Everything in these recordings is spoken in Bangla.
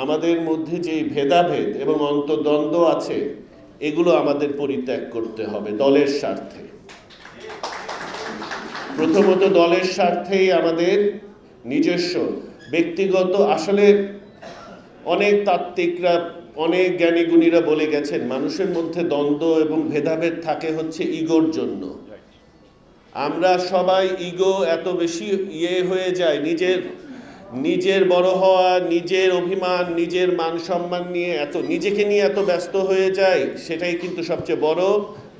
আমাদের মধ্যে যে ভেদাভেদ এবং অন্তর্দ্বন্দ্ব আছে এগুলো আমাদের পরিত্যাগ করতে হবে দলের স্বার্থে। প্রথমত দলের স্বার্থেই আমাদের নিজস্ব ব্যক্তিগত, আসলে অনেক তাত্ত্বিকরা অনেক জ্ঞানীগুণীরা বলে গেছেন মানুষের মধ্যে দ্বন্দ্ব এবং ভেদাভেদ থাকে হচ্ছে ইগোর জন্য। আমরা সবাই ইগো এত বেশি হয়ে যায়, নিজের বড় হওয়া, নিজের অভিমান, নিজের মান সম্মান নিয়ে নিজেকে নিয়ে এত ব্যস্ত হয়ে যায়, সেটাই কিন্তু সবচেয়ে বড়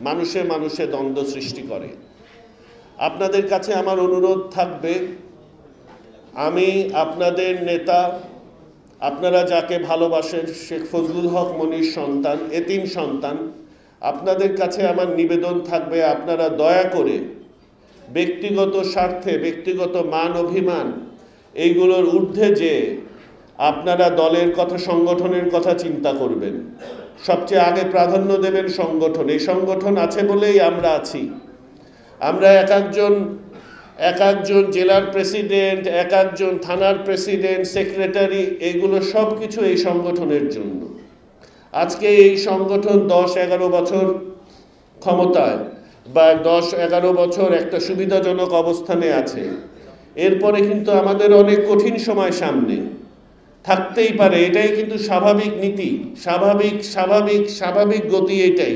মানুষে দ্বন্দ্ব সৃষ্টি করে। আপনাদের কাছে আমার অনুরোধ থাকবে, আমি আপনাদের নেতা, আপনারা যাকে ভালোবাসেন, শেখ ফজলুল হক মনির সন্তান, এতিম সন্তান, আপনাদের কাছে আমার নিবেদন থাকবে আপনারা দয়া করে ব্যক্তিগত স্বার্থে, ব্যক্তিগত মান অভিমান এইগুলোর ঊর্ধ্বে যে আপনারা দলের কথা, সংগঠনের কথা চিন্তা করবেন। সবচেয়ে আগে প্রাধান্য দেবেন সংগঠন। এই সংগঠন আছে বলেই আমরা আছি। আমরা এক একজন জেলার প্রেসিডেন্ট, এক একজন থানার প্রেসিডেন্ট, সেক্রেটারি, এইগুলো সব কিছু এই সংগঠনের জন্য। আজকে এই সংগঠন 10-11 বছর ক্ষমতায় বা 10-11 বছর একটা সুবিধাজনক অবস্থানে আছে। এরপরে কিন্তু আমাদের অনেক কঠিন সময় সামনে থাকতেই পারে। এটাই কিন্তু স্বাভাবিক নীতি, স্বাভাবিক গতি এটাই,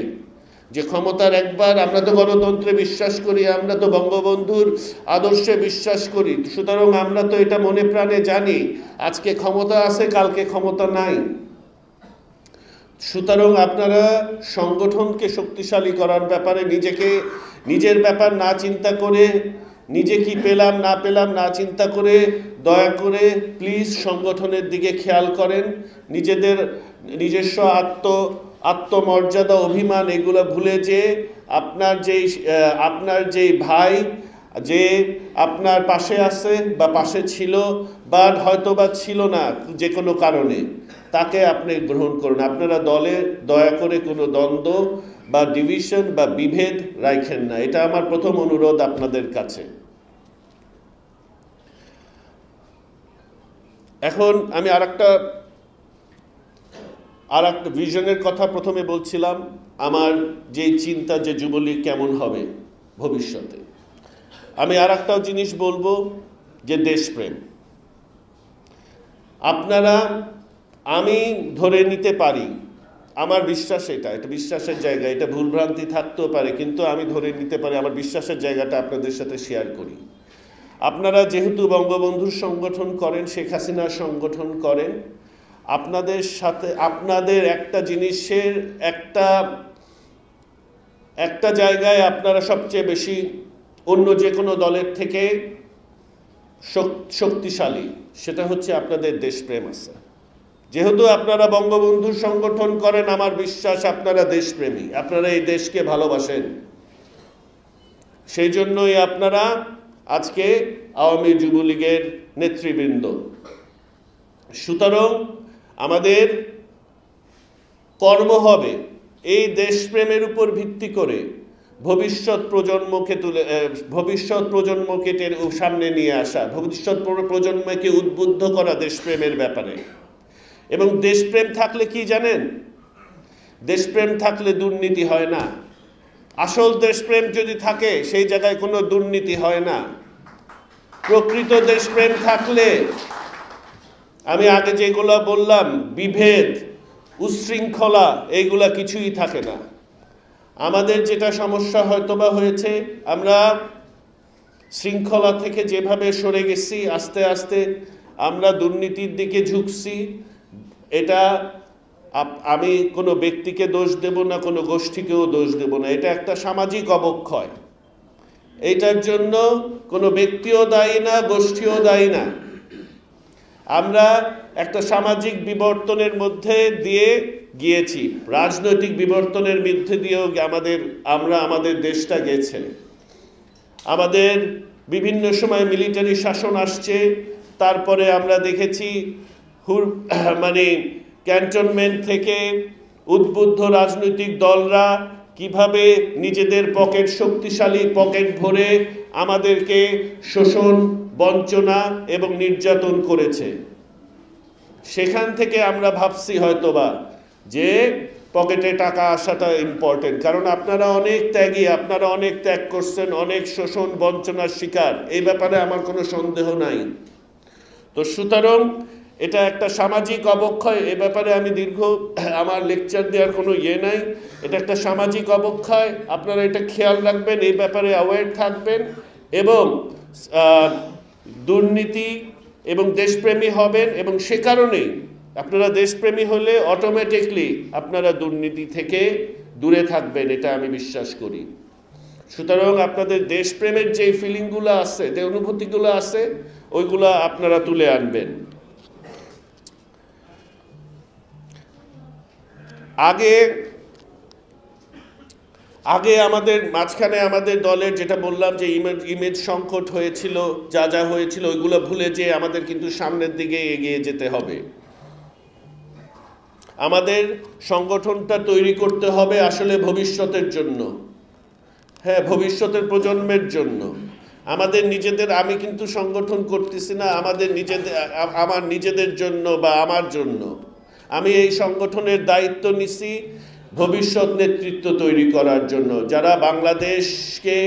যে ক্ষমতার একবার, আমরা তো গণতন্ত্রে বিশ্বাস করি, আমরা তো বঙ্গবন্ধুর আদর্শে বিশ্বাস করি, সুতরাং আমরা তো এটা মনে প্রাণে জানি আজকে ক্ষমতা আছে, কালকে ক্ষমতা নাই। সুতরাং আপনারা সংগঠনকে শক্তিশালী করার ব্যাপারে নিজের ব্যাপার না চিন্তা করে, নিজে কি পেলাম না পেলাম না চিন্তা করে, দয়া করে প্লিজ সংগঠনের দিকে খেয়াল করেন। নিজস্ব আত্মমর্যাদা, অভিমান এগুলো ভুলে যে আপনার যেই ভাই যে আপনার পাশে আছে বা পাশে ছিল বা হয়তো বা ছিল না যে কোনো কারণে, তাকে আপনি গ্রহণ করুন। আপনারা দলে দয়া করে কোনো দ্বন্দ্ব বা ডিভিশন বা বিভেদ রাখেন না, এটা আমার প্রথম অনুরোধ আপনাদের কাছে। এখন আমি আরেকটা ভিশনের কথা প্রথমে বলছিলাম, আমার যে চিন্তা যে যুবলীগ কেমন হবে ভবিষ্যতে। আমি আরেকটাও জিনিস বলবো যে দেশপ্রেম। আমি ধরে নিতে পারি, আমার বিশ্বাস এটা বিশ্বাসের জায়গা, এটা ভুলভ্রান্তি থাকতেও পারে, কিন্তু আমি ধরে নিতে পারি, আমার বিশ্বাসের জায়গাটা আপনাদের সাথে শেয়ার করি। আপনারা যেহেতু বঙ্গবন্ধুর সংগঠন করেন, শেখ হাসিনার সংগঠন করেন, আপনাদের একটা জিনিসের একটা জায়গায় আপনারা সবচেয়ে বেশি অন্য যে কোনো দলের থেকে শক্তিশালী, সেটা হচ্ছে আপনাদের দেশপ্রেম আছে। যেহেতু আপনারা বঙ্গবন্ধুর সংগঠন করেন, আমার বিশ্বাস আপনারা দেশপ্রেমী, আপনারা এই দেশকে ভালোবাসেন। সেই জন্যই আপনারা আজকে আওয়ামী যুবলীগের নেতৃবৃন্দ। সুতরাং আমাদের কর্ম হবে এই দেশপ্রেমের উপর ভিত্তি করে ভবিষ্যৎ প্রজন্মকে সামনে নিয়ে আসা, ভবিষ্যৎ প্রজন্মকে উদ্বুদ্ধ করা দেশপ্রেমের ব্যাপারে। এবং দেশপ্রেম থাকলে কি জানেন, দেশপ্রেম থাকলে দুর্নীতি হয় না। আসল দেশপ্রেম যদি থাকে সেই জায়গায় কোনো দুর্নীতি হয় না। প্রকৃত দেশপ্রেম থাকলে, আমি আগে যেগুলো বললাম, বিভেদ, উচ্ছৃঙ্খলা, এইগুলা কিছুই থাকে না। আমাদের যেটা সমস্যা হয়তোবা হয়েছে, আমরা শৃঙ্খলা থেকে যেভাবে সরে গেছি, আস্তে আস্তে আমরা দুর্নীতির দিকে ঝুঁকছি। এটা আমি কোনো ব্যক্তিকে দোষ দেব না, কোনো গোষ্ঠীকেও দোষ দেব না, এটা একটা সামাজিক অবক্ষয়। এইটার জন্য কোনো ব্যক্তিও দায়ী না, গোষ্ঠীও দায়ী না। আমরা একটা সামাজিক বিবর্তনের মধ্যে দিয়ে গিয়েছি, রাজনৈতিক বিবর্তনের মধ্যে দিয়েও আমাদের দেশটা গেছে। আমাদের বিভিন্ন সময় মিলিটারি শাসন আসছে, তারপরে আমরা দেখেছি ক্যান্টনমেন্ট থেকে উদ্বুদ্ধ রাজনৈতিক দলরা কিভাবে নিজেদের শক্তিশালী পকেট ভরে আমাদেরকে শোষণ, বঞ্চনা এবং নির্যাতন করেছে। সেখান থেকে আমরা ভাবছি হয়তোবা যে পকেটে টাকা আসাটা ইম্পর্টেন্ট, কারণ আপনারা অনেক ত্যাগী, আপনারা অনেক ত্যাগ করছেন, অনেক শোষণ বঞ্চনার শিকার, এই ব্যাপারে আমার কোনো সন্দেহ নাই। তো সুতরাং এটা একটা সামাজিক অবক্ষয়, এ ব্যাপারে আমি আমার লেকচার দেওয়ার কোনো নাই। এটা একটা সামাজিক অবক্ষয়, আপনারা এটা খেয়াল রাখবেন, এই ব্যাপারে অ্যাওয়্যার থাকবেন এবং দুর্নীতি এবং দেশপ্রেমী হবেন, এবং সে কারণেই আপনারা দেশপ্রেমী হলে অটোমেটিকলি আপনারা দুর্নীতি থেকে দূরে থাকবেন, এটা আমি বিশ্বাস করি। সুতরাং আপনাদের দেশপ্রেমের যে ফিলিংগুলো আছে, যে অনুভূতিগুলো আছে, ওইগুলো আপনারা তুলে আনবেন। আগে আমাদের মাঝখানে আমাদের দলের যেটা বললাম যে ইমেজ সংকট হয়েছিল, যা যা হয়েছিল ওইগুলো ভুলে যে আমাদের কিন্তু সামনের দিকে এগিয়ে যেতে হবে। আমাদের সংগঠনটা তৈরি করতে হবে আসলে ভবিষ্যতের জন্য, হ্যাঁ, ভবিষ্যতের প্রজন্মের জন্য। আমাদের নিজেদের, আমি কিন্তু সংগঠন করতেছি না আমার নিজেদের জন্য বা আমার জন্য। আমি এই সংগঠনের দায়িত্ব নিছি ভবিষ্যৎ নেতৃত্ব তৈরি করার জন্য, যারা বাংলাদেশকে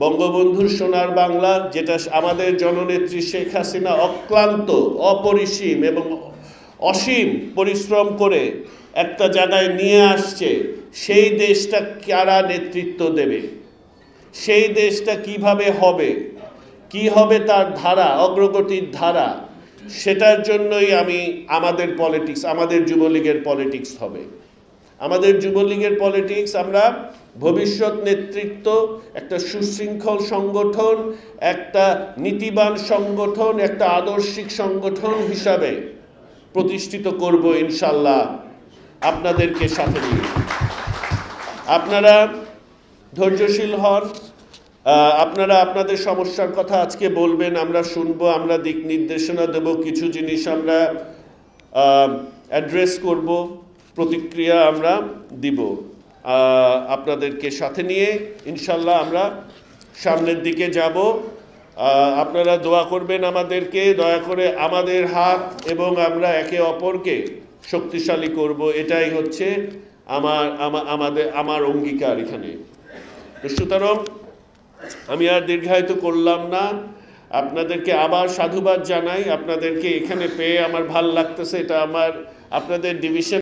বঙ্গবন্ধুর সোনার বাংলা, যেটা আমাদের জননেত্রী শেখ হাসিনা অক্লান্ত, অপরিসীম এবং অসীম পরিশ্রম করে একটা জায়গায় নিয়ে আসছে, সেই দেশটা কারা নেতৃত্ব দেবে, সেই দেশটা কিভাবে হবে, কি হবে তার ধারা, অগ্রগতির ধারা, সেটার জন্যই আমাদের পলিটিক্স, আমাদের যুবলীগের পলিটিক্স হবে। আমাদের যুবলীগের পলিটিক্স, আমরা ভবিষ্যৎ নেতৃত্ব, একটা সুশৃঙ্খল সংগঠন, একটা নীতিবান সংগঠন, একটা আদর্শিক সংগঠন হিসাবে প্রতিষ্ঠিত করব ইনশাল্লাহ, আপনাদেরকে সাথে নিয়ে। আপনারা ধৈর্যশীল হন, আপনারা আপনাদের সমস্যার কথা আজকে বলবেন, আমরা শুনবো, আমরা দিক নির্দেশনা দেব, কিছু জিনিস আমরা অ্যাড্রেস করব, প্রতিক্রিয়া আমরা দিব। আপনাদেরকে সাথে নিয়ে ইনশাল্লাহ আমরা সামনের দিকে যাব। আপনারা দোয়া করবেন আমাদেরকে, দয়া করে আমাদের হাত এবং আমরা একে অপরকে শক্তিশালী করব, এটাই হচ্ছে আমার অঙ্গীকার এখানে। সুতরাং আমি আর দীর্ঘায়িত করলাম না, আপনাদেরকে আবার সাধুবাদ জানাই। আপনাদেরকে এখানে পেয়ে আমার ভাল লাগতেছে, এটা আপনাদের ডিভিশন